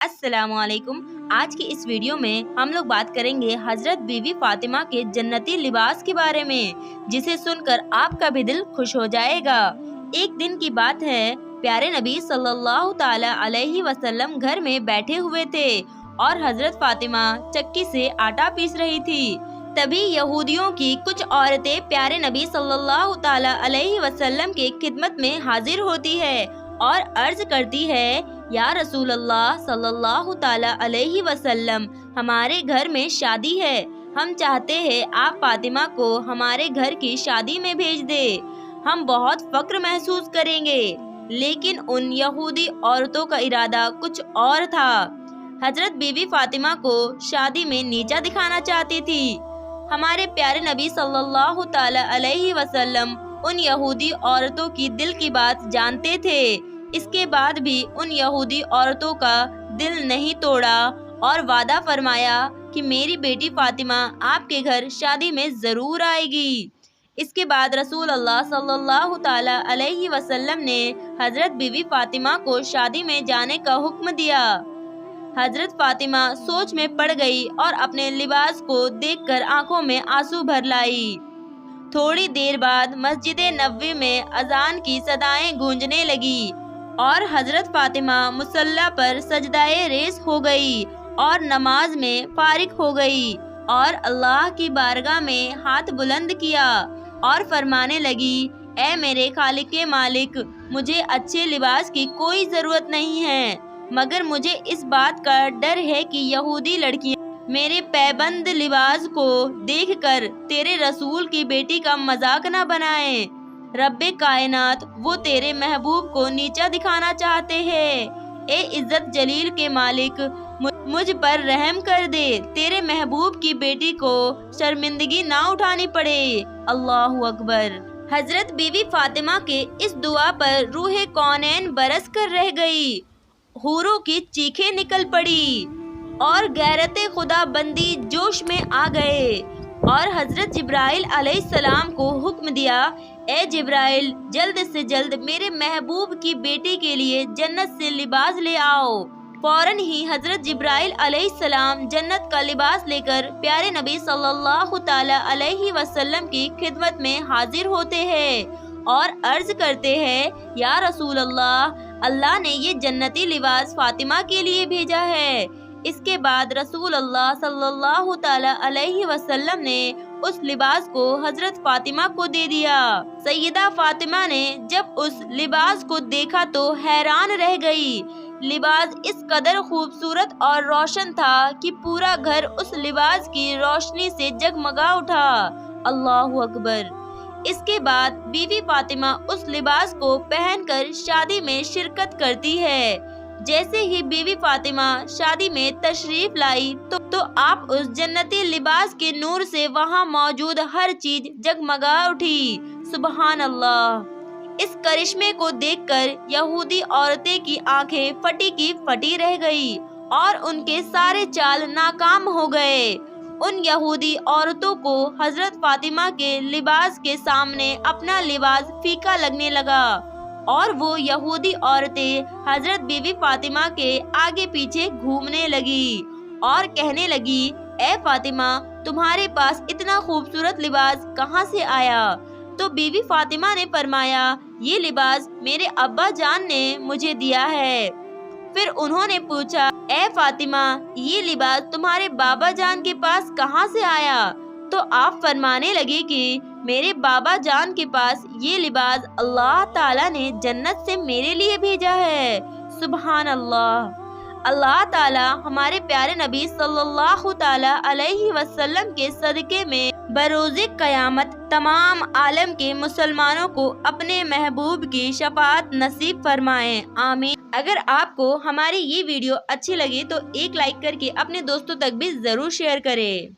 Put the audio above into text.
अस्सलाम वालेकुम। आज की इस वीडियो में हम लोग बात करेंगे हजरत बीवी फातिमा के जन्नती लिबास के बारे में, जिसे सुनकर आपका भी दिल खुश हो जाएगा। एक दिन की बात है, प्यारे नबी सल्लल्लाहु ताला अलैहि वसल्लम घर में बैठे हुए थे और हजरत फातिमा चक्की से आटा पीस रही थी। तभी यहूदियों की कुछ औरतें प्यारे नबी सल्लल्लाहु ताला अलैहि वसल्लम के खिदमत में हाजिर होती है और अर्ज करती है, या रसूल अल्लाह सल्लल्लाहु ताला अलैहि वसल्लम, हमारे घर में शादी है। हम चाहते हैं आप फातिमा को हमारे घर की शादी में भेज दे। हम बहुत फक्र महसूस करेंगे। लेकिन उन यहूदी औरतों का इरादा कुछ और था। हजरत बीवी फातिमा को शादी में नीचा दिखाना चाहती थी। हमारे प्यारे नबी सल्लल्लाहु ताला अलैहि वसल्लम उन यहूदी औरतों की दिल की बात जानते थे। इसके बाद भी उन यहूदी औरतों का दिल नहीं तोड़ा और वादा फरमाया कि मेरी बेटी फातिमा आपके घर शादी में ज़रूर आएगी। इसके बाद रसूल अल्लाह सल्लल्लाहु ताला अलैहि वसल्लम ने हजरत बीवी फातिमा को शादी में जाने का हुक्म दिया। हजरत फातिमा सोच में पड़ गई और अपने लिबास को देखकर आंखों में आंसू भर लाई। थोड़ी देर बाद मस्जिद नबवी में अजान की सदाएं गूंजने लगी और हजरत फातिमा मुसल्ला पर सजदाए रेस हो गई और नमाज में फारिग हो गई और अल्लाह की बारगाह में हाथ बुलंद किया और फरमाने लगी, ऐ मेरे खालिक मालिक, मुझे अच्छे लिबास की कोई ज़रूरत नहीं है, मगर मुझे इस बात का डर है कि यहूदी लड़कियां मेरे पैबंद लिबास को देखकर तेरे रसूल की बेटी का मजाक न बनाएं। रब्बे कायनात, वो तेरे महबूब को नीचा दिखाना चाहते हैं। ए इज्जत जलील के मालिक, मुझ पर रहम कर दे, तेरे महबूब की बेटी को शर्मिंदगी ना उठानी पड़े। अल्लाहु अकबर। हजरत बीवी फातिमा के इस दुआ पर रूह कौनैन बरस कर रह गई। हूरों की चीखें निकल पड़ी और गैरत खुदा बंदी जोश में आ गए और हजरत जिब्राइल अलैहिस्सलाम को हुक्म दिया, ए जिब्राइल, जल्द से जल्द मेरे महबूब की बेटी के लिए जन्नत से लिबास ले आओ। फौरन ही हजरत जिब्राइल अलैहिस्सलाम जन्नत का लिबास लेकर प्यारे नबी सल्लल्लाहु ताला अलैहि वसल्लम की खिदमत में हाजिर होते हैं और अर्ज करते हैं, या रसूल अल्लाह, अल्लाह ने ये जन्नती लिबास फातिमा के लिए भेजा है। इसके बाद रसूल अल्लाह सल्लल्लाहु ताला अलैहि वसल्लम ने उस लिबास को हजरत फातिमा को दे दिया। सैयदा फातिमा ने जब उस लिबास को देखा तो हैरान रह गई। लिबास इस कदर खूबसूरत और रोशन था कि पूरा घर उस लिबास की रोशनी से जगमगा उठा। अल्लाहु अकबर। इसके बाद बीवी फातिमा उस लिबास को पहनकर शादी में शिरकत करती है। जैसे ही बीवी फातिमा शादी में तशरीफ लाई तो आप उस जन्नती लिबास के नूर से वहाँ मौजूद हर चीज जगमगा उठी। सुबहान अल्लाह। इस करिश्मे को देखकर यहूदी औरतें की आंखें फटी की फटी रह गई और उनके सारे चाल नाकाम हो गए। उन यहूदी औरतों को हजरत फातिमा के लिबास के सामने अपना लिबास फीका लगने लगा और वो यहूदी औरतें हजरत बीवी फातिमा के आगे पीछे घूमने लगी और कहने लगी, ए फातिमा, तुम्हारे पास इतना खूबसूरत लिबास कहाँ से आया? तो बीवी फातिमा ने फरमाया, ये लिबास मेरे अब्बा जान ने मुझे दिया है। फिर उन्होंने पूछा, ए फातिमा, ये लिबास तुम्हारे बाबा जान के पास कहाँ से आया? तो आप फरमाने लगे कि मेरे बाबा जान के पास ये लिबास अल्लाह ताला ने जन्नत से मेरे लिए भेजा है। सुबहान अल्लाह। अल्लाह ताला हमारे प्यारे नबी सल्लल्लाहु ताला अलैहि वसल्लम के सदके में बरोज़े क़यामत तमाम आलम के मुसलमानों को अपने महबूब की शफाअत नसीब फरमाएं। आमीन। अगर आपको हमारी ये वीडियो अच्छी लगी तो एक लाइक करके अपने दोस्तों तक भी ज़रूर शेयर करें।